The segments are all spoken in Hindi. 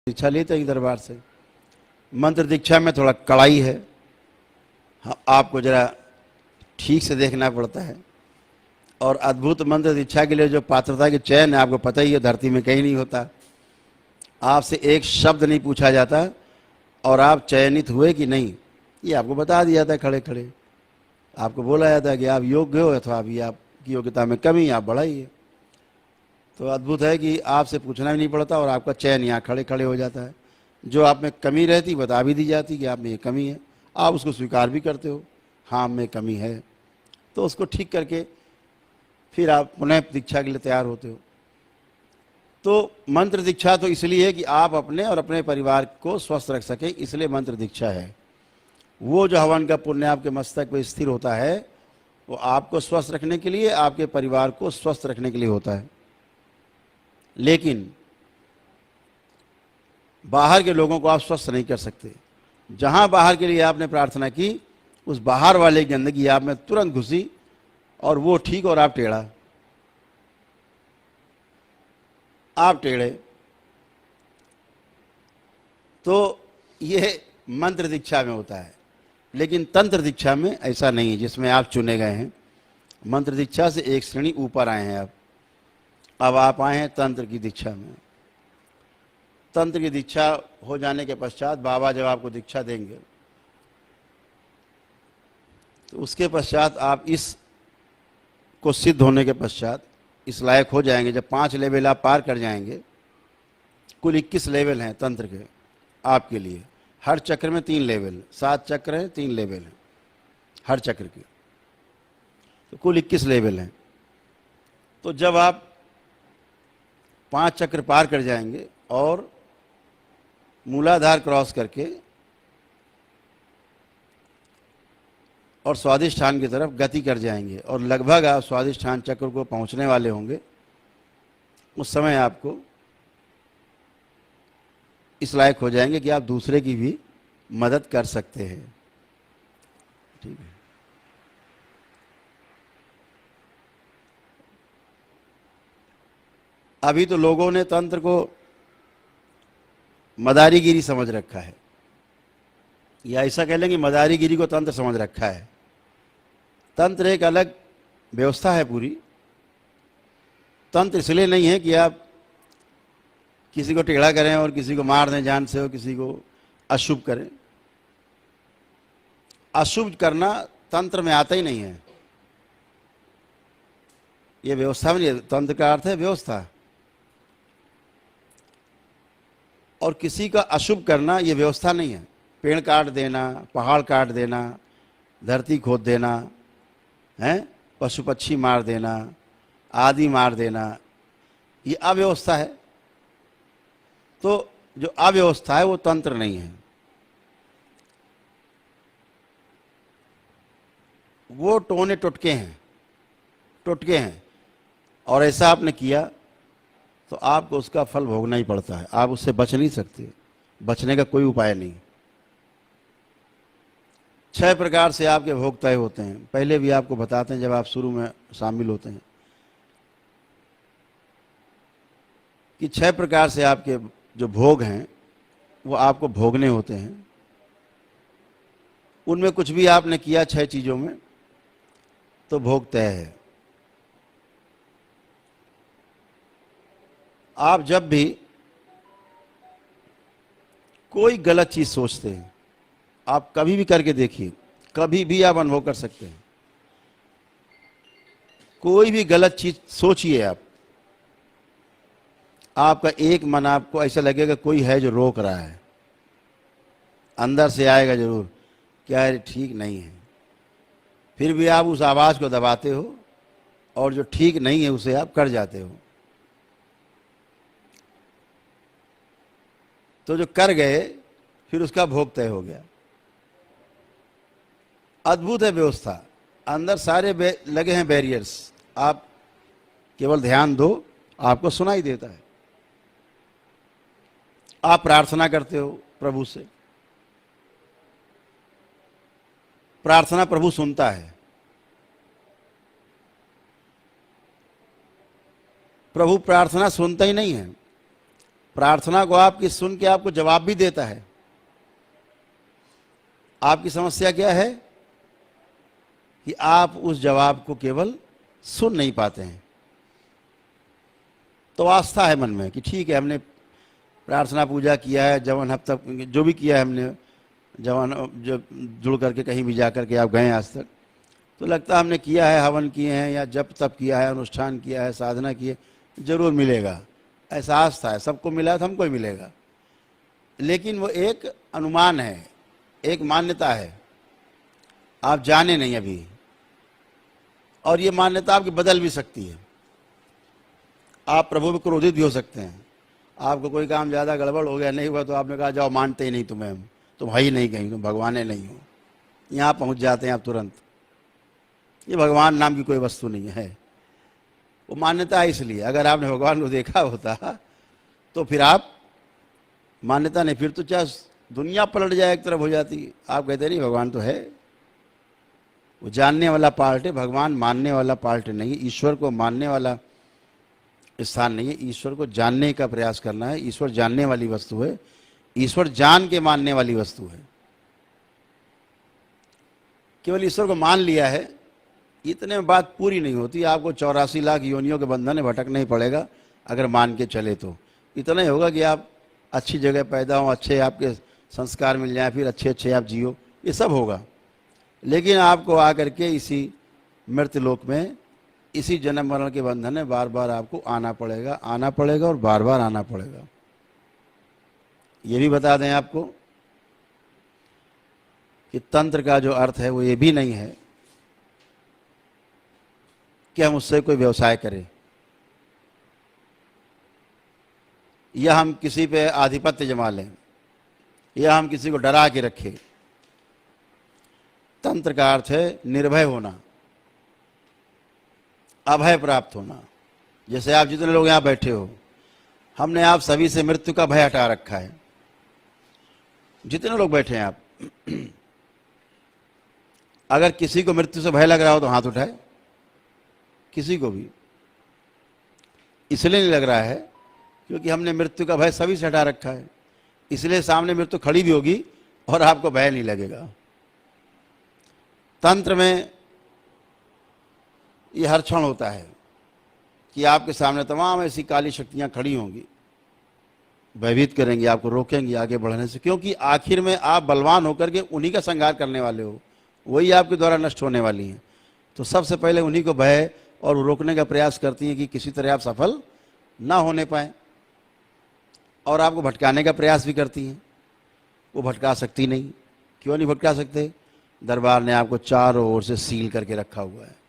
दीक्षा लेते हैं दरबार से। मंत्र दीक्षा में थोड़ा कड़ाई है, हाँ, आपको जरा ठीक से देखना पड़ता है। और अद्भुत मंत्र दीक्षा के लिए जो पात्रता के चयन है, आपको पता ही है, धरती में कहीं नहीं होता। आपसे एक शब्द नहीं पूछा जाता और आप चयनित हुए कि नहीं, ये आपको बता दिया जाता है खड़े खड़े। आपको बोला जाता है कि आप योग्य हो अथवा अभी आपकी योग्यता में कमी, आप बढ़ाइए। तो अद्भुत है कि आपसे पूछना भी नहीं पड़ता और आपका चयन यहाँ खड़े खड़े हो जाता है। जो आप में कमी रहती बता भी दी जाती कि आप में ये कमी है, आप उसको स्वीकार भी करते हो, हाँ में कमी है, तो उसको ठीक करके फिर आप पुनः दीक्षा के लिए तैयार होते हो। तो मंत्र दीक्षा तो इसलिए है कि आप अपने और अपने परिवार को स्वस्थ रख सकें, इसलिए मंत्र दीक्षा है। वो जो हवन का पुण्य आपके मस्तक पर स्थिर होता है, वो आपको स्वस्थ रखने के लिए, आपके परिवार को स्वस्थ रखने के लिए होता है। लेकिन बाहर के लोगों को आप स्वस्थ नहीं कर सकते। जहां बाहर के लिए आपने प्रार्थना की, उस बाहर वाले की गंदगी आप में तुरंत घुसी और वो ठीक और आप टेढ़ा, आप टेढ़े। तो ये मंत्र दीक्षा में होता है, लेकिन तंत्र दीक्षा में ऐसा नहीं है, जिसमें आप चुने गए हैं। मंत्र दीक्षा से एक श्रेणी ऊपर आए हैं अब आप आए हैं तंत्र की दीक्षा में। तंत्र की दीक्षा हो जाने के पश्चात बाबा जब आपको दीक्षा देंगे, तो उसके पश्चात आप इस को सिद्ध होने के पश्चात इस लायक हो जाएंगे। जब 5 लेवल आप पार कर जाएंगे, कुल 21 लेवल हैं तंत्र के आपके लिए। हर चक्र में 3 लेवल, 7 चक्र हैं, 3 लेवल हैं हर चक्र के, तो कुल 21 लेवल हैं। तो जब आप 5 चक्र पार कर जाएंगे और मूलाधार क्रॉस करके और स्वादिष्ठान की तरफ गति कर जाएंगे और लगभग आप स्वादिष्ठान चक्र को पहुंचने वाले होंगे, उस समय आपको इस लायक हो जाएंगे कि आप दूसरे की भी मदद कर सकते हैं। ठीक है। अभी तो लोगों ने तंत्र को मदारीगिरी समझ रखा है, या ऐसा कह लें कि मदारीगिरी को तंत्र समझ रखा है। तंत्र एक अलग व्यवस्था है पूरी। तंत्र इसलिए नहीं है कि आप किसी को टेढ़ा करें और किसी को मार दें जान से, और किसी को अशुभ करें। अशुभ करना तंत्र में आता ही नहीं है, ये व्यवस्था में नहीं है। तंत्र का अर्थ है व्यवस्था, और किसी का अशुभ करना ये व्यवस्था नहीं है। पेड़ काट देना, पहाड़ काट देना, धरती खोद देना है, पशु पक्षी मार देना, आदि मार देना, ये अव्यवस्था है। तो जो अव्यवस्था है वो तंत्र नहीं है, वो टोने टुटके हैं, टुटके हैं। और ऐसा आपने किया तो आपको उसका फल भोगना ही पड़ता है, आप उससे बच नहीं सकते, बचने का कोई उपाय नहीं। 6 प्रकार से आपके भोग तय होते हैं, पहले भी आपको बताते हैं जब आप शुरू में शामिल होते हैं कि 6 प्रकार से आपके जो भोग हैं वो आपको भोगने होते हैं। उनमें कुछ भी आपने किया 6 चीजों में तो भोग तय है। आप जब भी कोई गलत चीज सोचते हैं, आप कभी भी करके देखिए, कभी भी आप अनुभव कर सकते हैं। कोई भी गलत चीज सोचिए आप, आपका एक मन आपको ऐसा लगेगा कोई है जो रोक रहा है, अंदर से आएगा जरूर, क्या है ठीक नहीं है। फिर भी आप उस आवाज को दबाते हो और जो ठीक नहीं है उसे आप कर जाते हो। तो जो कर गए फिर उसका भोग तय हो गया। अद्भुत है व्यवस्था, अंदर सारे लगे हैं बैरियर्स, आप केवल ध्यान दो, आपको सुनाई देता है। आप प्रार्थना करते हो प्रभु से, प्रार्थना प्रभु सुनता है। प्रभु प्रार्थना सुनता ही नहीं है, प्रार्थना को आपकी सुन के आपको जवाब भी देता है। आपकी समस्या क्या है कि आप उस जवाब को केवल सुन नहीं पाते हैं। तो आस्था है मन में कि ठीक है, हमने प्रार्थना पूजा किया है, जवन हफ्ता जो भी किया है हमने, जवन जो जुड़ करके कहीं भी जा करके आप गए आज तक, तो लगता है हमने किया है, हवन किए हैं या जप तप किया है, अनुष्ठान किया है, साधना की है, जरूर मिलेगा, ऐसा आस्था है। सबको मिला तो हमको ही मिलेगा। लेकिन वो एक अनुमान है, एक मान्यता है, आप जाने नहीं अभी, और ये मान्यता आपकी बदल भी सकती है। आप प्रभु में क्रोधित भी हो सकते हैं। आपको कोई काम ज़्यादा गड़बड़ हो गया, नहीं हुआ, तो आपने कहा जाओ, मानते ही नहीं तुम्हें हम, तुम है ही नहीं कहीं, तुम भगवान ही नहीं हो। यहाँ पहुँच जाते हैं आप तुरंत। ये भगवान नाम की कोई वस्तु नहीं है। वो मान्यता है इसलिए। अगर आपने भगवान को देखा होता तो फिर आप मान्यता नहीं, फिर तो क्या दुनिया पलट जाए, एक तरफ हो जाती। आप कहते नहीं भगवान तो है। वो जानने वाला पार्ट है, भगवान मानने वाला पार्ट नहीं है। ईश्वर को मानने वाला स्थान नहीं है, ईश्वर को जानने का प्रयास करना है। ईश्वर जानने वाली वस्तु है, ईश्वर जान के मानने वाली वस्तु है। केवल ईश्वर को मान लिया है, इतने में बात पूरी नहीं होती। आपको 84 लाख योनियों के बंधन में भटकना ही पड़ेगा अगर मान के चले तो। इतना ही होगा कि आप अच्छी जगह पैदा हो, अच्छे आपके संस्कार मिल जाए, फिर अच्छे अच्छे आप जियो, ये सब होगा। लेकिन आपको आकर के इसी मृत्यु लोक में, इसी जन्म मरण के बंधन में बार बार आपको आना पड़ेगा और बार बार आना पड़ेगा। ये भी बता दें आपको कि तंत्र का जो अर्थ है वो ये भी नहीं है कि हम उससे कोई व्यवसाय करें या हम किसी पे आधिपत्य जमा लें या हम किसी को डरा के रखें। तंत्र का अर्थ है निर्भय होना, अभय प्राप्त होना। जैसे आप जितने लोग यहाँ बैठे हो, हमने आप सभी से मृत्यु का भय हटा रखा है। जितने लोग बैठे हैं आप, अगर किसी को मृत्यु से भय लग रहा हो तो हाथ उठाए। किसी को भी इसलिए नहीं लग रहा है क्योंकि हमने मृत्यु का भय सभी से हटा रखा है। इसलिए सामने मृत्यु खड़ी भी होगी और आपको भय नहीं लगेगा। तंत्र में ये हर क्षण होता है कि आपके सामने तमाम ऐसी काली शक्तियां खड़ी होंगी, भयभीत करेंगी, आपको रोकेंगी आगे बढ़ने से, क्योंकि आखिर में आप बलवान होकर के उन्हीं का संहार करने वाले हो, वही आपके द्वारा नष्ट होने वाली हैं। तो सबसे पहले उन्हीं को भय और रोकने का प्रयास करती हैं कि किसी तरह आप सफल ना होने पाए, और आपको भटकाने का प्रयास भी करती हैं। वो भटका सकती नहीं। क्यों नहीं भटका सकते? दरबार ने आपको चारों ओर से सील करके रखा हुआ है।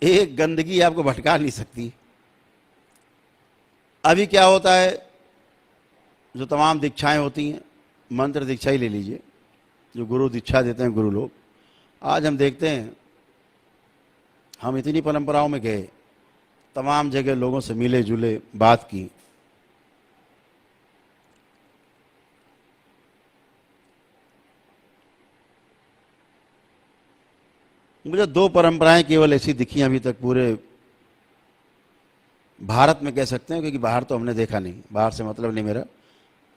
एक गंदगी आपको भटका नहीं सकती। अभी क्या होता है, जो तमाम दीक्षाएं होती हैं, मंत्र दीक्षा ही ले लीजिए, जो गुरु दीक्षा देते हैं गुरु लोग, आज हम देखते हैं, हम इतनी परंपराओं में गए, तमाम जगह लोगों से मिले जुले, बात की, मुझे 2 परंपराएं केवल ऐसी दिखी अभी तक पूरे भारत में, कह सकते हैं, क्योंकि बाहर तो हमने देखा नहीं। बाहर से मतलब नहीं मेरा,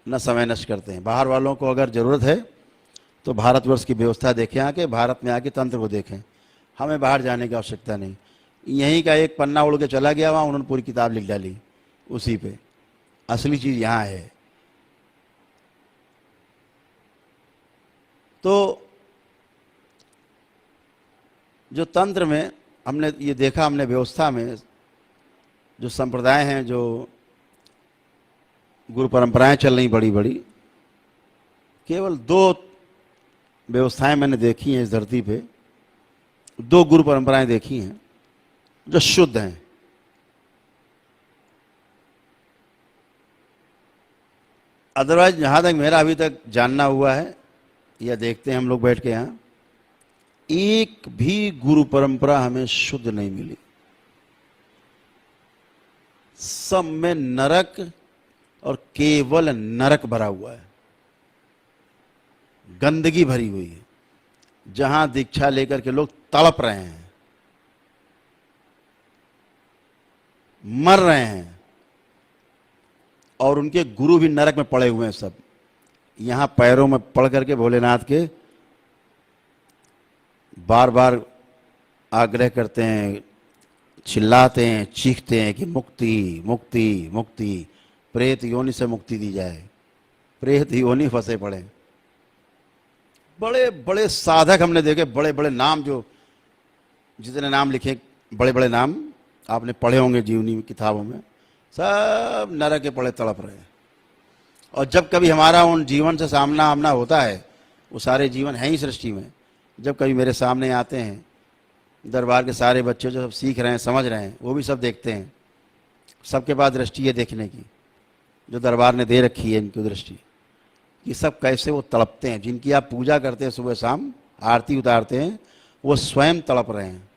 न समय नष्ट करते हैं। बाहर वालों को अगर ज़रूरत है तो भारतवर्ष की व्यवस्था देखें, आके भारत में आके तंत्र को देखें। हमें बाहर जाने की आवश्यकता नहीं। यहीं का एक पन्ना उड़ के चला गया, वहाँ उन्होंने पूरी किताब लिख डाली उसी पे। असली चीज़ यहाँ है। तो जो तंत्र में हमने ये देखा, हमने व्यवस्था में जो संप्रदाय हैं, जो गुरु परंपराएं चल रही बड़ी बड़ी, केवल 2 व्यवस्थाएं मैंने देखी हैं इस धरती पे। 2 गुरु परंपराएं देखी हैं जो शुद्ध हैं। अदरवाइज जहां तक मेरा अभी तक जानना हुआ है या देखते हैं हम लोग बैठ के यहाँ, एक भी गुरु परंपरा हमें शुद्ध नहीं मिली। सब में नरक और केवल नरक भरा हुआ है, गंदगी भरी हुई है। जहां दीक्षा लेकर के लोग तड़प रहे हैं, मर रहे हैं और उनके गुरु भी नरक में पड़े हुए हैं सब। यहां पैरों में पड़ करके भोलेनाथ के बार बार आग्रह करते हैं, चिल्लाते हैं, चीखते हैं कि मुक्ति मुक्ति मुक्ति, प्रेत योनि से मुक्ति दी जाए। प्रेत योनि फंसे पड़े। बड़े बड़े साधक हमने देखे, बड़े बड़े नाम, जो जितने नाम लिखे बड़े बड़े नाम आपने पढ़े होंगे जीवनी किताबों में, सब नरक के पड़े तड़प रहे हैं। और जब कभी हमारा उन जीवन से सामना आमना होता है, वो सारे जीवन हैं ही सृष्टि में, जब कभी मेरे सामने आते हैं, दरबार के सारे बच्चे जो सब सीख रहे हैं, समझ रहे हैं, वो भी सब देखते हैं। सबके पास दृष्टि है देखने की, जो दरबार ने दे रखी है इनकी दृष्टि, कि सब कैसे वो तड़पते हैं। जिनकी आप पूजा करते हैं, सुबह शाम आरती उतारते हैं, वो स्वयं तड़प रहे हैं।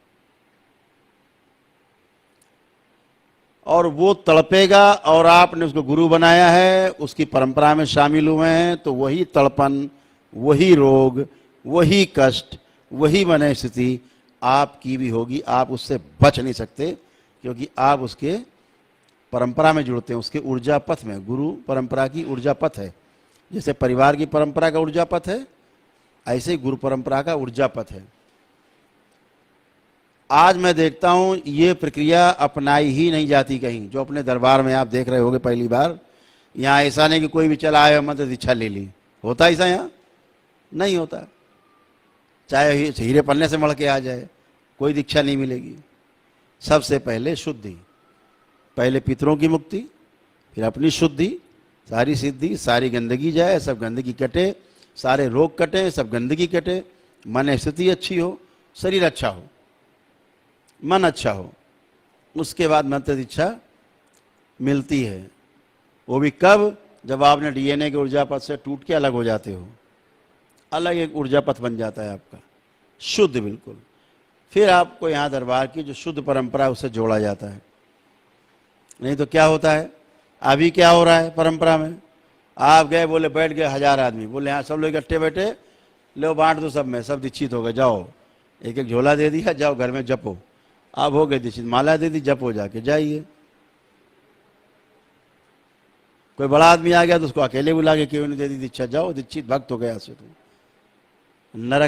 और वो तड़पेगा, और आपने उसको गुरु बनाया है, उसकी परंपरा में शामिल हुए हैं, तो वही तड़पन, वही रोग, वही कष्ट, वही मनस्थिति आपकी भी होगी। आप उससे बच नहीं सकते, क्योंकि आप उसके परंपरा में जुड़ते हैं, उसके ऊर्जा पथ में। गुरु परंपरा की ऊर्जा पथ है। जैसे परिवार की परंपरा का ऊर्जा पथ है, ऐसे ही गुरु परंपरा का ऊर्जा पथ है। आज मैं देखता हूं ये प्रक्रिया अपनाई ही नहीं जाती कहीं। जो अपने दरबार में आप देख रहे होगे पहली बार, यहाँ ऐसा नहीं कि कोई भी चला आया मंत्र दीक्षा ले ली, होता ऐसा यहाँ नहीं होता। चाहे हीरे पन्ने से मढ़ के आ जाए, कोई दीक्षा नहीं मिलेगी। सबसे पहले शुद्धि, पहले पितरों की मुक्ति, फिर अपनी शुद्धि, सारी सिद्धि, सारी गंदगी जाए, सब गंदगी कटे, सारे रोग कटे, सब गंदगी कटे, मन स्थिति अच्छी हो, शरीर अच्छा हो, मन अच्छा हो, उसके बाद मंत्र दीक्षा मिलती है। वो भी कब? जब आपने डीएनए के ऊर्जा पथ से टूट के अलग हो जाते हो, अलग एक ऊर्जा पथ बन जाता है आपका, शुद्ध बिल्कुल। फिर आपको यहाँ दरबार की जो शुद्ध परंपरा, उससे जोड़ा जाता है। नहीं तो क्या होता है, अभी क्या हो रहा है परंपरा में? आप गए, बोले बैठ गए 1000 आदमी, बोले यहाँ सब लोग इकट्ठे बैठे, लो बांट दो सब में, सब दीक्षित हो गए, जाओ एक एक झोला दे दिया, जाओ घर में जपो। आप हो गए दीक्षित, माला दे दी, जपो जाके जाइए। कोई बड़ा आदमी आ गया तो उसको अकेले बुला के क्यों नहीं दे दी दीक्षा, जाओ दीक्षित भक्त हो गया से। तो नरक